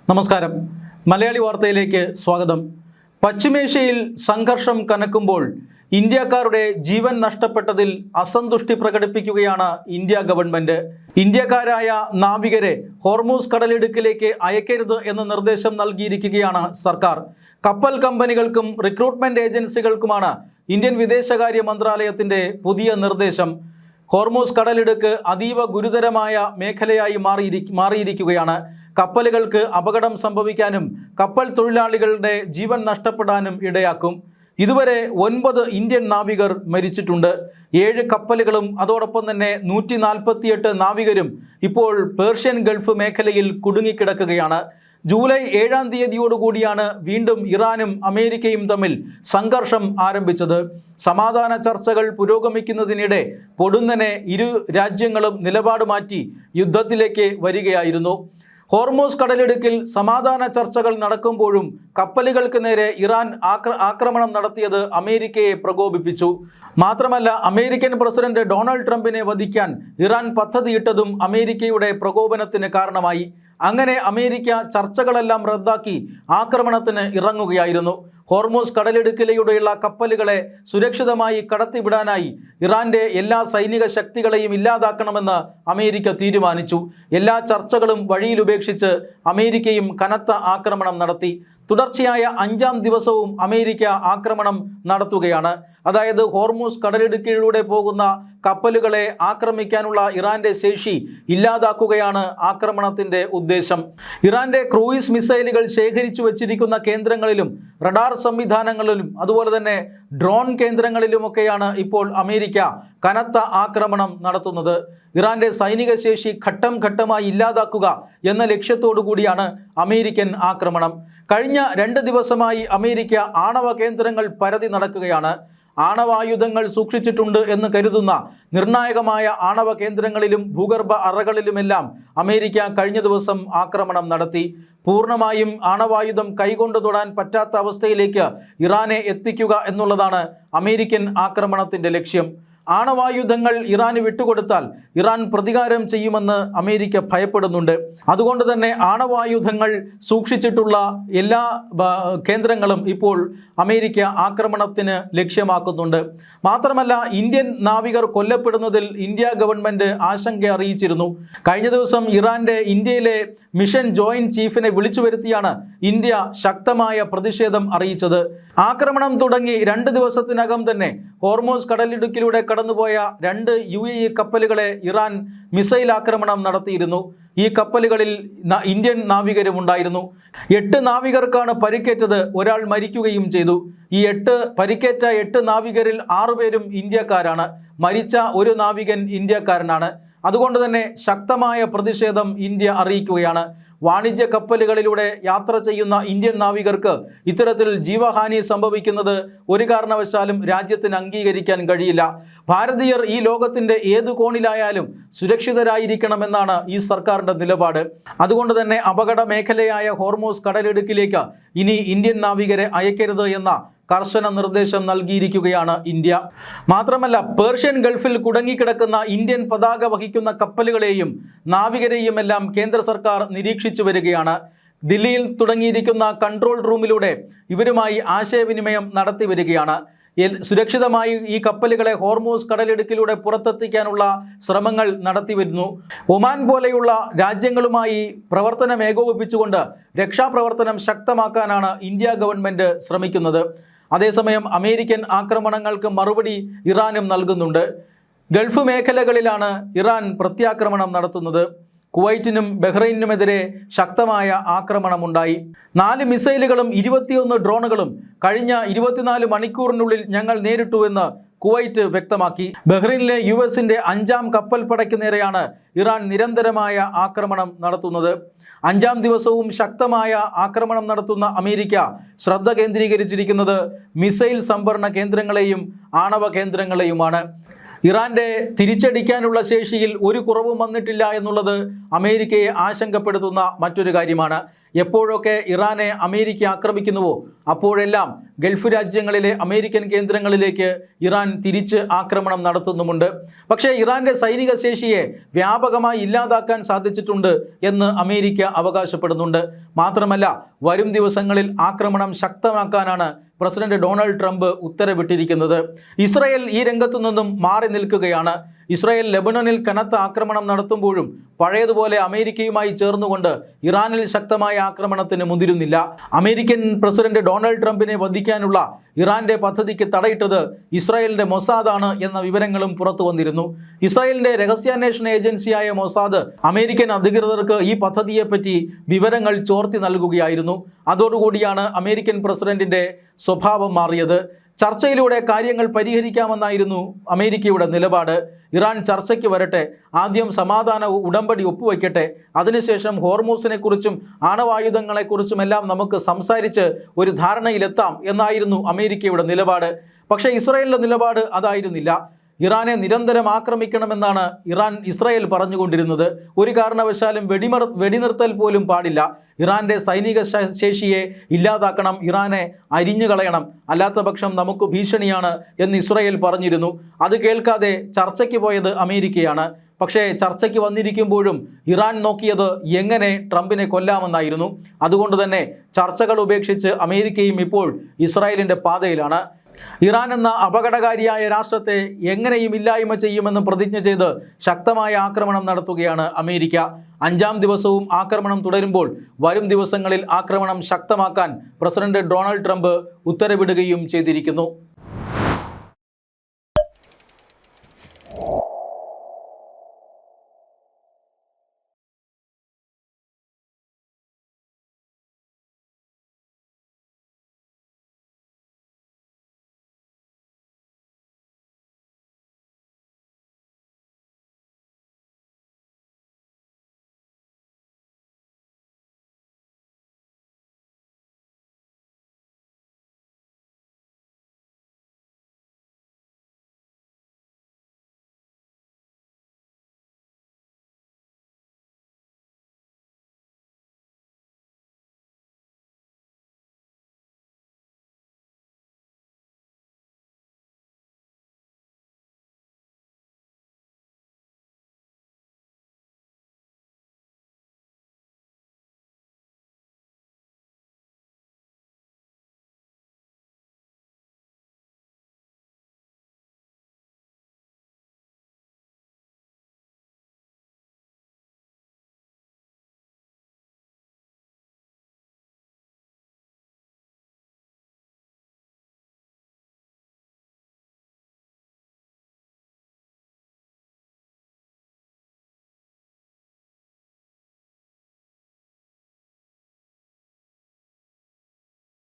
നമസ്കാരം. മലയാളി വാർത്തയിലേക്ക് സ്വാഗതം. പശ്ചിമേഷ്യയിൽ സംഘർഷം കനക്കുമ്പോൾ ഇന്ത്യക്കാരുടെ ജീവൻ നഷ്ടപ്പെട്ടതിൽ അസന്തുഷ്ടി പ്രകടിപ്പിക്കുകയാണ് ഇന്ത്യ ഗവൺമെന്റ്. ഇന്ത്യക്കാരായ നാവികരെ ഹോർമൂസ് കടലിടുക്കിലേക്ക് അയക്കരുത് എന്ന നിർദ്ദേശം നൽകിയിരിക്കുകയാണ് സർക്കാർ. കപ്പൽ കമ്പനികൾക്കും റിക്രൂട്ട്മെന്റ് ഏജൻസികൾക്കുമാണ് ഇന്ത്യൻ വിദേശകാര്യ മന്ത്രാലയത്തിന്റെ പുതിയ നിർദ്ദേശം. ഹോർമൂസ് കടലിടുക്ക് അതീവ ഗുരുതരമായ മേഖലയായി മാറിയിരിക്കുകയാണ്. കപ്പലുകൾക്ക് അപകടം സംഭവിക്കാനും കപ്പൽ തൊഴിലാളികളുടെ ജീവൻ നഷ്ടപ്പെടാനും ഇടയാക്കും. ഇതുവരെ 9 ഇന്ത്യൻ നാവികർ മരിച്ചിട്ടുണ്ട്. 7 കപ്പലുകളും അതോടൊപ്പം തന്നെ 148 നാവികരും ഇപ്പോൾ പേർഷ്യൻ ഗൾഫ് മേഖലയിൽ കുടുങ്ങിക്കിടക്കുകയാണ്. ജൂലൈ 7-ാം തീയതിയോടുകൂടിയാണ് വീണ്ടും ഇറാനും അമേരിക്കയും തമ്മിൽ സംഘർഷം ആരംഭിച്ചത്. സമാധാന ചർച്ചകൾ പുരോഗമിക്കുന്നതിനിടെ പൊടുന്നനെ ഇരു രാജ്യങ്ങളും നിലപാട് മാറ്റി യുദ്ധത്തിലേക്ക് വരികയായിരുന്നു. ഹോർമൂസ് കടലിടുക്കിൽ സമാധാന ചർച്ചകൾ നടക്കുമ്പോഴും കപ്പലുകൾക്ക് നേരെ ഇറാൻ ആക്രമണം നടത്തിയത് അമേരിക്കയെ പ്രകോപിപ്പിച്ചു. മാത്രമല്ല, അമേരിക്കൻ പ്രസിഡന്റ് ഡൊണാൾഡ് ട്രംപിനെ വധിക്കാൻ ഇറാൻ പദ്ധതിയിട്ടതും അമേരിക്കയുടെ പ്രകോപനത്തിന് കാരണമായി. അങ്ങനെ അമേരിക്ക ചർച്ചകളെല്ലാം റദ്ദാക്കി ആക്രമണത്തിന് ഇറങ്ങുകയായിരുന്നു. ഹോർമൂസ് കടലിടുക്കിലൂടെയുള്ള കപ്പലുകളെ സുരക്ഷിതമായി കടത്തിവിടാനായി ഇറാന്റെ എല്ലാ സൈനിക ശക്തികളെയും ഇല്ലാതാക്കണമെന്ന് അമേരിക്ക തീരുമാനിച്ചു. എല്ലാ ചർച്ചകളും വഴിയിലുപേക്ഷിച്ച് അമേരിക്കയും കനത്ത ആക്രമണം നടത്തി. തുടർച്ചയായ 5-ാം ദിവസവും അമേരിക്ക ആക്രമണം നടത്തുകയാണ്. അതായത് ഹോർമൂസ് കടലിടുക്കിലൂടെ പോകുന്ന കപ്പലുകളെ ആക്രമിക്കാനുള്ള ഇറാന്റെ ശേഷി ഇല്ലാതാക്കുകയാണ് ആക്രമണത്തിന്റെ ഉദ്ദേശം. ഇറാന്റെ ക്രൂയിസ് മിസൈലുകൾ ശേഖരിച്ചു വച്ചിരിക്കുന്ന കേന്ദ്രങ്ങളിലും റഡാർ സംവിധാനങ്ങളിലും അതുപോലെ തന്നെ ഡ്രോൺ കേന്ദ്രങ്ങളിലുമൊക്കെയാണ് ഇപ്പോൾ അമേരിക്ക കനത്ത ആക്രമണം നടത്തുന്നത്. ഇറാന്റെ സൈനിക ശേഷി ഘട്ടം ഘട്ടമായി ഇല്ലാതാക്കുക എന്ന ലക്ഷ്യത്തോടു കൂടിയാണ് അമേരിക്കൻ ആക്രമണം. കഴിഞ്ഞ 2 ദിവസമായി അമേരിക്ക ആണവ കേന്ദ്രങ്ങൾ പരതി നടക്കുകയാണ്. ആണവായുധങ്ങൾ സൂക്ഷിച്ചിട്ടുണ്ട് എന്ന് കരുതുന്ന നിർണായകമായ ആണവ കേന്ദ്രങ്ങളിലും ഭൂഗർഭ അറകളിലുമെല്ലാം അമേരിക്ക കഴിഞ്ഞ ദിവസം ആക്രമണം നടത്തി. പൂർണ്ണമായും ആണവായുധം കൈകൊണ്ട് തൊടാൻ പറ്റാത്ത അവസ്ഥയിലേക്ക് ഇറാനെ എത്തിക്കുക എന്നുള്ളതാണ് അമേരിക്കൻ ആക്രമണത്തിൻ്റെ ലക്ഷ്യം. ആണവായുധങ്ങൾ ഇറാന് വിട്ടുകൊടുത്താൽ ഇറാൻ പ്രതികാരം ചെയ്യുമെന്ന് അമേരിക്ക ഭയപ്പെടുന്നുണ്ട്. അതുകൊണ്ട് തന്നെ ആണവായുധങ്ങൾ സൂക്ഷിച്ചിട്ടുള്ള എല്ലാ കേന്ദ്രങ്ങളും ഇപ്പോൾ അമേരിക്ക ആക്രമണത്തിന് ലക്ഷ്യമാക്കുന്നുണ്ട്. മാത്രമല്ല, ഇന്ത്യൻ നാവികർ കൊല്ലപ്പെടുന്നതിൽ ഇന്ത്യ ഗവൺമെൻറ് ആശങ്ക അറിയിച്ചിരുന്നു. കഴിഞ്ഞ ദിവസം ഇന്ത്യയിലെ മിഷൻ ജോയിന്റ് ചീഫിനെ വിളിച്ചു വരുത്തിയാണ് ഇന്ത്യ ശക്തമായ പ്രതിഷേധം അറിയിച്ചത്. ആക്രമണം തുടങ്ങി 2 ദിവസത്തിനകം തന്നെ ഹോർമൂസ് കടലിടുക്കിലൂടെ കടന്നുപോയ 2 UAE കപ്പലുകളെ ഇറാൻ മിസൈൽ ആക്രമണം നടത്തിയിരുന്നു. ഈ കപ്പലുകളിൽ ഇന്ത്യൻ നാവികരും ഉണ്ടായിരുന്നു. 8 നാവികർക്കാണ് പരിക്കേറ്റത്. ഒരാൾ മരിക്കുകയും ചെയ്തു. ഈ പരിക്കേറ്റ 8 നാവികരിൽ 6 പേരും ഇന്ത്യക്കാരാണ്. മരിച്ച ഒരു നാവികൻ ഇന്ത്യക്കാരനാണ്. അതുകൊണ്ട് തന്നെ ശക്തമായ പ്രതിഷേധം ഇന്ത്യ അറിയിക്കുകയാണ്. വാണിജ്യ കപ്പലുകളിലൂടെ യാത്ര ചെയ്യുന്ന ഇന്ത്യൻ നാവികർക്ക് ഇത്തരത്തിൽ ജീവഹാനി സംഭവിക്കുന്നത് ഒരു കാരണവശാലും രാജ്യത്തിന് അംഗീകരിക്കാൻ കഴിയില്ല. ഭാരതീയർ ഈ ലോകത്തിൻ്റെ ഏതു കോണിലായാലും സുരക്ഷിതരായിരിക്കണമെന്നാണ് ഈ സർക്കാരിൻ്റെ നിലപാട്. അതുകൊണ്ട് തന്നെ അപകട മേഖലയായ ഹോർമൂസ് കടലിടുക്കിലേക്ക് ഇനി ഇന്ത്യൻ നാവികരെ അയക്കരുത് എന്ന കർശന നിർദ്ദേശം നൽകിയിരിക്കുകയാണ് ഇന്ത്യ. മാത്രമല്ല, പേർഷ്യൻ ഗൾഫിൽ കുടുങ്ങിക്കിടക്കുന്ന ഇന്ത്യൻ പതാക വഹിക്കുന്ന കപ്പലുകളെയും നാവികരെയും എല്ലാം കേന്ദ്ര സർക്കാർ നിരീക്ഷിച്ചു വരികയാണ്. ദില്ലിയിൽ തുടങ്ങിയിരിക്കുന്ന കൺട്രോൾ റൂമിലൂടെ ഇവരുമായി ആശയവിനിമയം നടത്തി വരികയാണ്. സുരക്ഷിതമായി ഈ കപ്പലുകളെ ഹോർമൂസ് കടലിടുക്കിലൂടെ പുറത്തെത്തിക്കാനുള്ള ശ്രമങ്ങൾ നടത്തിവരുന്നു. ഒമാൻ പോലെയുള്ള രാജ്യങ്ങളുമായി പ്രവർത്തനം ഏകോപിപ്പിച്ചുകൊണ്ട് രക്ഷാപ്രവർത്തനം ശക്തമാക്കാനാണ് ഇന്ത്യ ഗവൺമെൻറ് ശ്രമിക്കുന്നത്. അതേസമയം അമേരിക്കൻ ആക്രമണങ്ങൾക്ക് മറുപടി ഇറാനും നൽകുന്നുണ്ട്. ഗൾഫ് മേഖലകളിലാണ് ഇറാൻ പ്രത്യാക്രമണം നടത്തുന്നത്. കുവൈറ്റിനും ബഹ്റൈനുമെതിരെ ശക്തമായ ആക്രമണമുണ്ടായി. 4 മിസൈലുകളും 21 ഡ്രോണുകളും കഴിഞ്ഞ 24 മണിക്കൂറിനുള്ളിൽ ഞങ്ങൾ നേരിട്ടുവെന്ന് കുവൈറ്റ് വ്യക്തമാക്കി. ബഹ്റൈനിലെ US-ന്റെ 5-ാം കപ്പൽപ്പടയ്ക്ക് നേരെയാണ് ഇറാൻ നിരന്തരമായ ആക്രമണം നടത്തുന്നത്. 5-ാം ദിവസവും ശക്തമായ ആക്രമണം നടത്തുന്ന അമേരിക്ക ശ്രദ്ധ കേന്ദ്രീകരിച്ചിരിക്കുന്നത് മിസൈൽ സംഭരണ കേന്ദ്രങ്ങളെയും ആണവ കേന്ദ്രങ്ങളെയുമാണ്. ഇറാന്റെ തിരിച്ചടിക്കാനുള്ള ശേഷിയിൽ ഒരു കുറവും വന്നിട്ടില്ല എന്നുള്ളത് അമേരിക്കയെ ആശങ്കപ്പെടുത്തുന്ന മറ്റൊരു കാര്യമാണ്. എപ്പോഴൊക്കെ ഇറാനെ അമേരിക്ക ആക്രമിക്കുന്നുവോ അപ്പോഴെല്ലാം ഗൾഫ് രാജ്യങ്ങളിലെ അമേരിക്കൻ കേന്ദ്രങ്ങളിലേക്ക് ഇറാൻ തിരിച്ച് ആക്രമണം നടത്തുന്നുമുണ്ട്. പക്ഷേ ഇറാന്റെ സൈനിക ശേഷിയെ വ്യാപകമായി ഇല്ലാതാക്കാൻ സാധിച്ചിട്ടുണ്ട് എന്ന് അമേരിക്ക അവകാശപ്പെടുന്നുണ്ട്. മാത്രമല്ല, വരും ദിവസങ്ങളിൽ ആക്രമണം ശക്തമാക്കാനാണ് പ്രസിഡന്റ് ഡൊണാൾഡ് ട്രംപ് ഉത്തരവിട്ടിരിക്കുന്നത്. ഇസ്രായേൽ ഈ രംഗത്തു നിന്നും മാറി നിൽക്കുകയാണ്. ഇസ്രായേൽ ലെബനനിൽ കനത്ത ആക്രമണം നടത്തുമ്പോഴും പഴയതുപോലെ അമേരിക്കയുമായി ചേർന്നുകൊണ്ട് ഇറാനിൽ ശക്തമായ ആക്രമണത്തിന് മുതിരുന്നില്ല. അമേരിക്കൻ പ്രസിഡന്റ് ഡൊണാൾഡ് ട്രംപിനെ വധിക്കാനുള്ള ഇറാന്റെ പദ്ധതിക്ക് തടയിട്ടത് ഇസ്രായേലിന്റെ മൊസാദാണ് എന്ന വിവരങ്ങളും പുറത്തു വന്നിരുന്നു. ഇസ്രായേലിന്റെ രഹസ്യാന്വേഷണ ഏജൻസിയായ മൊസാദ് അമേരിക്കൻ അധികൃതർക്ക് ഈ പദ്ധതിയെപ്പറ്റി വിവരങ്ങൾ ചോർത്തി നൽകുകയായിരുന്നു. അതോടുകൂടിയാണ് അമേരിക്കൻ പ്രസിഡന്റിന്റെ സ്വഭാവം മാറിയത്. ചർച്ചയിലൂടെ കാര്യങ്ങൾ പരിഹരിക്കാമെന്നായിരുന്നു അമേരിക്കയുടെ നിലപാട്. ഇറാൻ ചർച്ചയ്ക്ക് വരട്ടെ, ആദ്യം സമാധാന ഉടമ്പടി ഒപ്പുവയ്ക്കട്ടെ, അതിനുശേഷം ഹോർമൂസിനെക്കുറിച്ചും ആണവായുധങ്ങളെക്കുറിച്ചുമെല്ലാം നമുക്ക് സംസാരിച്ച് ഒരു ധാരണയിലെത്താം എന്നായിരുന്നു അമേരിക്കയുടെ നിലപാട്. പക്ഷേ ഇസ്രായേലിൻ്റെ നിലപാട് അതായിരുന്നില്ല. ഇറാനെ നിരന്തരം ആക്രമിക്കണമെന്നാണ് ഇസ്രായേൽ പറഞ്ഞുകൊണ്ടിരുന്നത്. ഒരു കാരണവശാലും വെടിനിർത്തൽ പോലും പാടില്ല. ഇറാന്റെ സൈനിക ശേഷിയെ ഇല്ലാതാക്കണം, ഇറാനെ അരിഞ്ഞു കളയണം, അല്ലാത്ത പക്ഷം നമുക്ക് ഭീഷണിയാണ് എന്ന് ഇസ്രായേൽ പറഞ്ഞിരുന്നു. അത് കേൾക്കാതെ ചർച്ചയ്ക്ക് പോയത് അമേരിക്കയാണ്. പക്ഷേ ചർച്ചയ്ക്ക് വന്നിരിക്കുമ്പോഴും ഇറാൻ നോക്കിയത് എങ്ങനെ ട്രംപിനെ കൊല്ലാമെന്നായിരുന്നു. അതുകൊണ്ട് തന്നെ ചർച്ചകൾ ഉപേക്ഷിച്ച് അമേരിക്കയും ഇപ്പോൾ ഇസ്രായേലിൻ്റെ പാതയിലാണ്. ഇറാൻ എന്ന അപകടകാരിയായ രാഷ്ട്രത്തെ എങ്ങനെയും ഇല്ലായ്മ ചെയ്യുമെന്ന് പ്രതിജ്ഞ ചെയ്ത് ശക്തമായ ആക്രമണം നടത്തുകയാണ് അമേരിക്ക. 5-ാം ദിവസവും ആക്രമണം തുടരുമ്പോൾ വരും ദിവസങ്ങളിൽ ആക്രമണം ശക്തമാക്കാൻ പ്രസിഡന്റ് ഡൊണാൾഡ് ട്രംപ് ഉത്തരവിടുകയും ചെയ്തിരിക്കുന്നു.